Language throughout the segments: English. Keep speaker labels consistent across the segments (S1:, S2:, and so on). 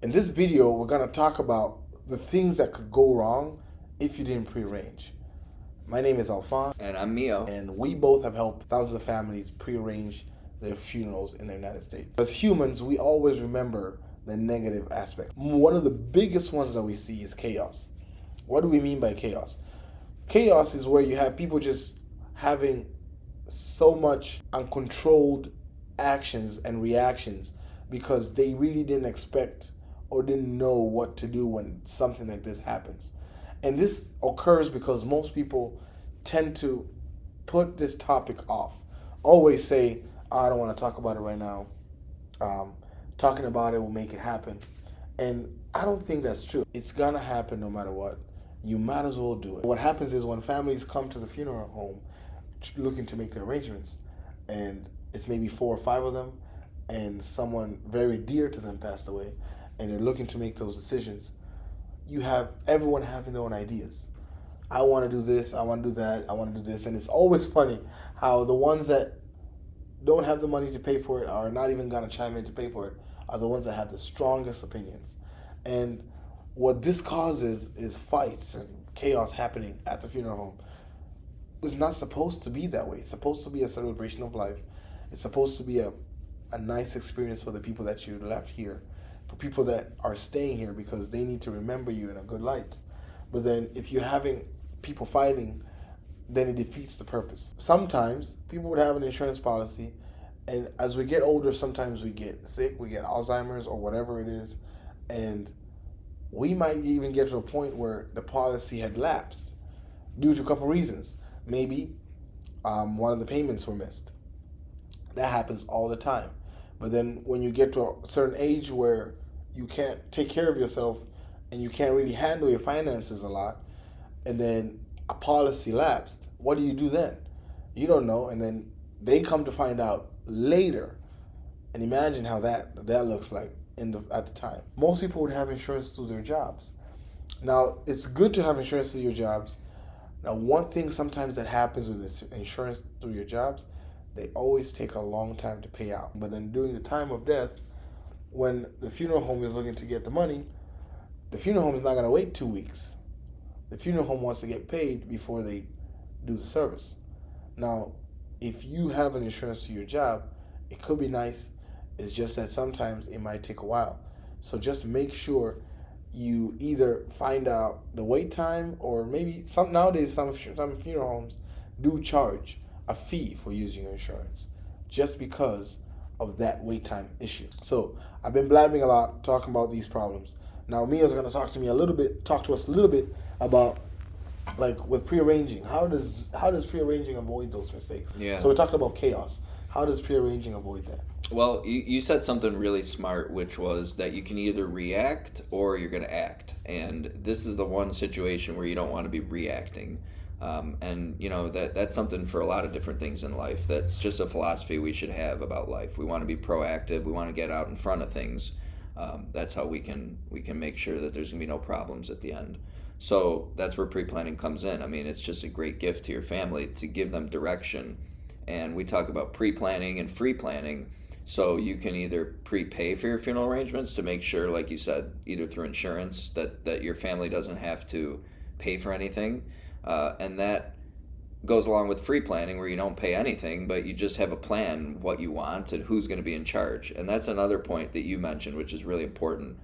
S1: In this video, we're going to talk about the things that could go wrong if you didn't prearrange. My name is Alphonse.
S2: And I'm Mio.
S1: And we both have helped thousands of families prearrange their funerals in the United States. As humans, we always remember the negative aspects. One of the biggest ones that we see is chaos. What do we mean by chaos? Chaos is where you have people just having so much uncontrolled actions and reactions because they really didn't expect or didn't know what to do when something like this happens. And this occurs because most people tend to put this topic off. Always say, I don't want to talk about it right now. Talking about it will make it happen. And I don't think that's true. It's going to happen no matter what. You might as well do it. What happens is when families come to the funeral home looking to make their arrangements, and it's maybe 4 or 5 of them, and someone very dear to them passed away, and they're looking to make those decisions, you have everyone having their own ideas. I want to do this, I want to do that, I want to do this. And it's always funny how the ones that don't have the money to pay for it, or are not even going to chime in to pay for it, are the ones that have the strongest opinions. And what this causes is fights and chaos happening at the funeral home. It's not supposed to be that way. It's supposed to be a celebration of life. It's supposed to be a nice experience for the people that you left here, for people that are staying here because they need to remember you in a good light. But then if you're having people fighting, then it defeats the purpose. Sometimes people would have an insurance policy, and as we get older, sometimes we get sick, we get Alzheimer's or whatever it is, and we might even get to a point where the policy had lapsed due to a couple reasons. Maybe one of the payments were missed. That happens all the time. But then when you get to a certain age where you can't take care of yourself and you can't really handle your finances a lot, and then a policy lapsed, what do you do then? You don't know, and then they come to find out later. And imagine how that looks like at the time. Most people would have insurance through their jobs. Now, it's good to have insurance through your jobs. Now, one thing sometimes that happens with this insurance through your jobs, they always take a long time to pay out. But then during the time of death, when the funeral home is looking to get the money, the funeral home is not going to wait 2 weeks. The funeral home wants to get paid before they do the service. Now, if you have an insurance through your job, it could be nice. It's just that sometimes it might take a while. So just make sure you either find out the wait time, or maybe nowadays some funeral homes do charge a fee for using your insurance just because of that wait time issue. So I've been blabbing a lot talking about these problems. Now Mia's going to talk to us a little bit about, like, with prearranging. How does prearranging avoid those mistakes?
S2: Yeah.
S1: So we talked about chaos. How does prearranging avoid that?
S2: Well, you said something really smart, which was that you can either react or you're going to act. And this is the one situation where you don't want to be reacting. And, that's something for a lot of different things in life. That's just a philosophy we should have about life. We want to be proactive. We want to get out in front of things. That's how we can make sure that there's going to be no problems at the end. So that's where pre-planning comes in. I mean, it's just a great gift to your family to give them direction. And we talk about pre-planning and free planning. So you can either prepay for your funeral arrangements to make sure, like you said, either through insurance that your family doesn't have to pay for anything. And that goes along with free planning, where you don't pay anything, but you just have a plan, what you want and who's going to be in charge. And that's another point that you mentioned, which is really important.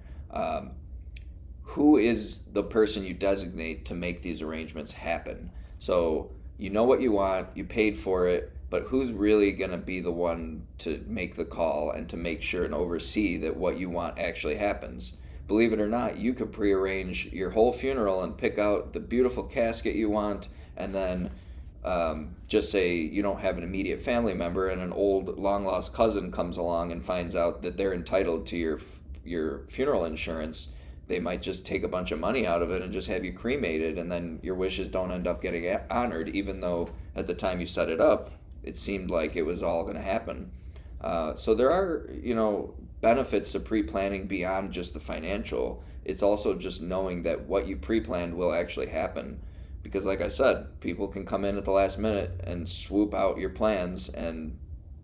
S2: Who is the person you designate to make these arrangements happen? So you know what you want, you paid for it, but who's really going to be the one to make the call and to make sure and oversee that what you want actually happens? Believe it or not, you could prearrange your whole funeral and pick out the beautiful casket you want, and then just say you don't have an immediate family member, and an old long-lost cousin comes along and finds out that they're entitled to your funeral insurance. They might just take a bunch of money out of it and just have you cremated, and then your wishes don't end up getting honored, even though at the time you set it up, it seemed like it was all going to happen. So there are, benefits to pre-planning beyond just the financial. It's also just knowing that what you pre-planned will actually happen. Because like I said, people can come in at the last minute and swoop out your plans, and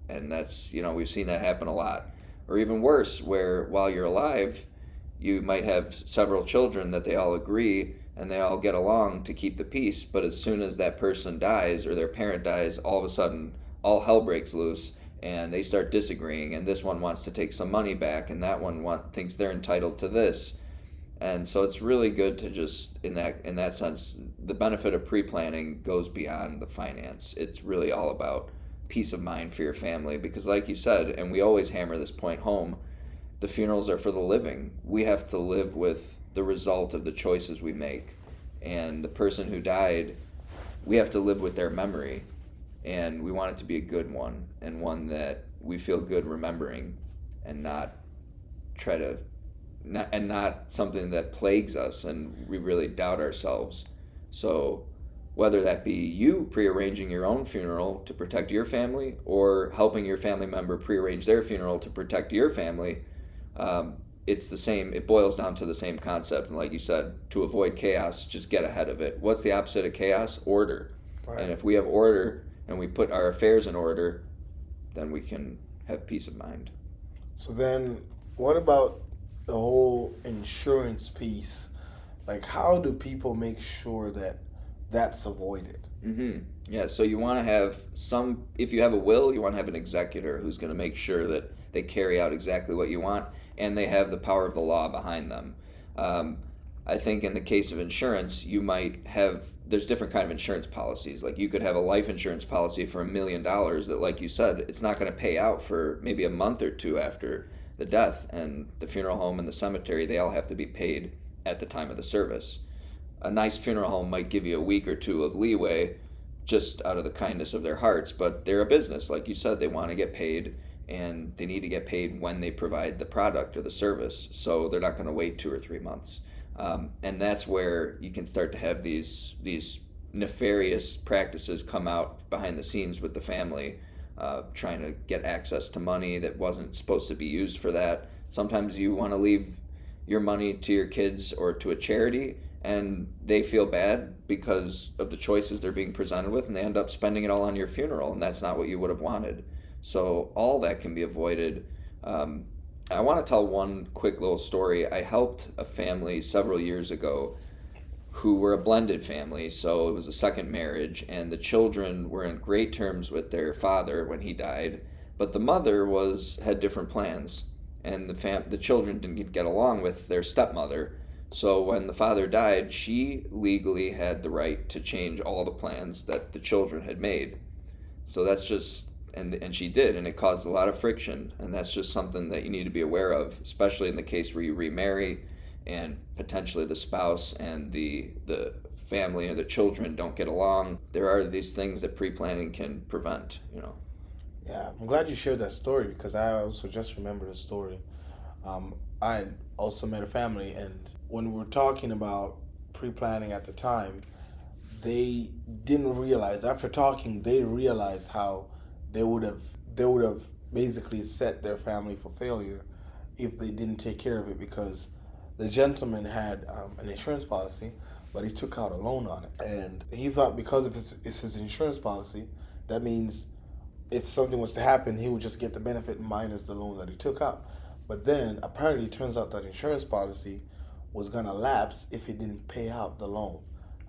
S2: that's, we've seen that happen a lot. Or even worse, where while you're alive, You might have several children that they all agree and they all get along to keep the peace, but as soon as that person dies or their parent dies, all of a sudden all hell breaks loose and they start disagreeing, and this one wants to take some money back and that one thinks they're entitled to this. And so it's really good to just, in that sense, the benefit of pre-planning goes beyond the finance. It's really all about peace of mind for your family, because like you said, and we always hammer this point home, the funerals are for the living. We have to live with the result of the choices we make. And the person who died, we have to live with their memory. And we want it to be a good one, and one that we feel good remembering, and not something that plagues us and we really doubt ourselves. So whether that be you prearranging your own funeral to protect your family, or helping your family member prearrange their funeral to protect your family, it's the same. It boils down to the same concept. And like you said, to avoid chaos, just get ahead of it. What's the opposite of chaos? Order. Right. And if we have order and we put our affairs in order, then we can have peace of mind.
S1: So then what about the whole insurance piece? Like, how do people make sure that that's avoided?
S2: Mm-hmm. Yeah, so you want to have if you have a will, you want to have an executor who's going to make sure that they carry out exactly what you want, and they have the power of the law behind them. I think in the case of insurance, there's different kind of insurance policies. Like, you could have a life insurance policy for $1 million that, like you said, it's not going to pay out for maybe a month or two after the death, and the funeral home and the cemetery, they all have to be paid at the time of the service. A nice funeral home might give you a week or two of leeway just out of the kindness of their hearts, but they're a business. Like you said, they want to get paid, and they need to get paid when they provide the product or the service, so they're not going to wait 2 or 3 months. And that's where you can start to have these nefarious practices come out behind the scenes with the family, trying to get access to money that wasn't supposed to be used for that. Sometimes you want to leave your money to your kids or to a charity, and they feel bad because of the choices they're being presented with, and they end up spending it all on your funeral, and that's not what you would have wanted. So all that can be avoided. I want to tell one quick little story. I helped a family several years ago who were a blended family, so it was a second marriage, and the children were in great terms with their father when he died, but the mother had different plans, and the children didn't get along with their stepmother. So when the father died, she legally had the right to change all the plans that the children had made. So that's just, and she did, and it caused a lot of friction, and that's just something that you need to be aware of, especially in the case where you remarry and potentially the spouse and the family or the children don't get along. There are these things that pre-planning can prevent,
S1: Yeah, I'm glad you shared that story, because I also just remembered a story. I also met a family, and when we were talking about pre-planning at the time, they didn't realize, after talking, they realized how they would have basically set their family for failure if they didn't take care of it, because the gentleman had an insurance policy, but he took out a loan on it, and he thought because it's his insurance policy, that means if something was to happen, he would just get the benefit minus the loan that he took out. But then apparently it turns out that insurance policy was gonna lapse if he didn't pay out the loan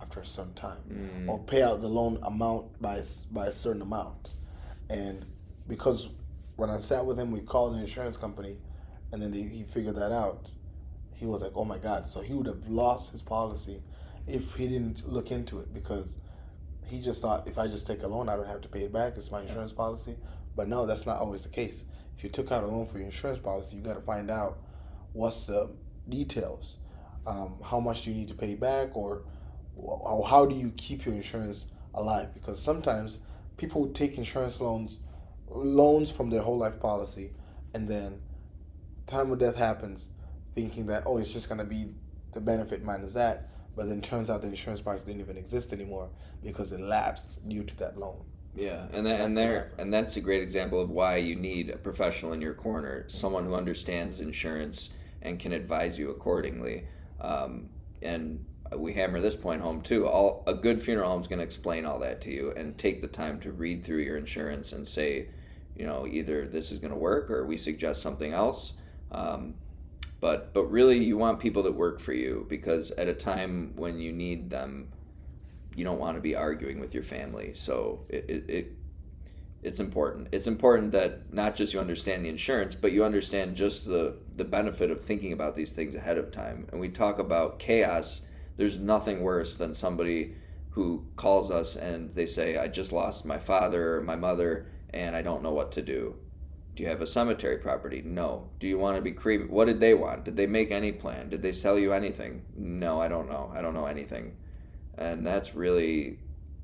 S1: after a certain time, or pay out the loan amount by a certain amount. And because when I sat with him, we called the insurance company, and then he figured that out. He was like, oh my God. So he would have lost his policy if he didn't look into it, because he just thought, if I just take a loan, I don't have to pay it back. It's my insurance policy. But no, that's not always the case. If you took out a loan for your insurance policy, you got to find out what's the details. How much do you need to pay back, or how do you keep your insurance alive? Because sometimes people take insurance loans from their whole life policy, and then time of death happens, thinking that, it's just going to be the benefit minus that, but then turns out the insurance policy didn't even exist anymore because it lapsed due to that loan.
S2: Yeah, and that's a great example of why you need a professional in your corner, someone who understands insurance and can advise you accordingly. And we hammer this point home too. A good funeral home is going to explain all that to you and take the time to read through your insurance and say, either this is going to work or we suggest something else. But really, you want people that work for you, because at a time when you need them, you don't want to be arguing with your family. So it's important. It's important that not just you understand the insurance, but you understand just the benefit of thinking about these things ahead of time. And we talk about chaos. There's nothing worse than somebody who calls us and they say, I just lost my father or my mother and I don't know what to do. Do you have a cemetery property? No. Do you want to be cremated? What did they want? Did they make any plan? Did they sell you anything? No, I don't know. I don't know anything. And that's really,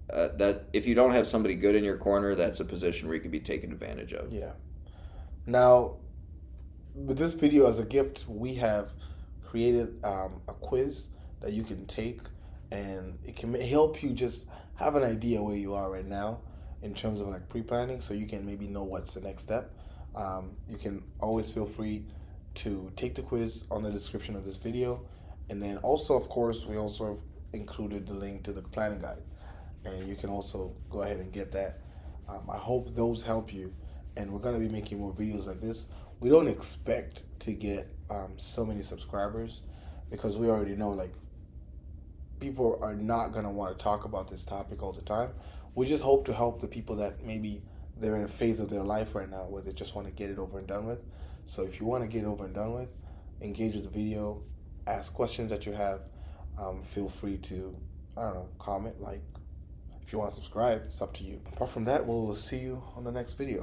S2: that if you don't have somebody good in your corner, that's a position where you could be taken advantage of.
S1: Yeah. Now, with this video as a gift, we have created a quiz that you can take, and it can help you just have an idea where you are right now in terms of like pre-planning, so you can maybe know what's the next step. You can always feel free to take the quiz on the description of this video, and then also, of course, we also have included the link to the planning guide, and you can also go ahead and get that. I hope those help you, and we're going to be making more videos like this. We don't expect to get so many subscribers, because we already know like people are not going to want to talk about this topic all the time. We just hope to help the people that maybe they're in a phase of their life right now where they just want to get it over and done with. So if you want to get it over and done with, engage with the video, ask questions that you have. Feel free to, I don't know, comment, like. If you want to subscribe, it's up to you. Apart from that, we'll see you on the next video.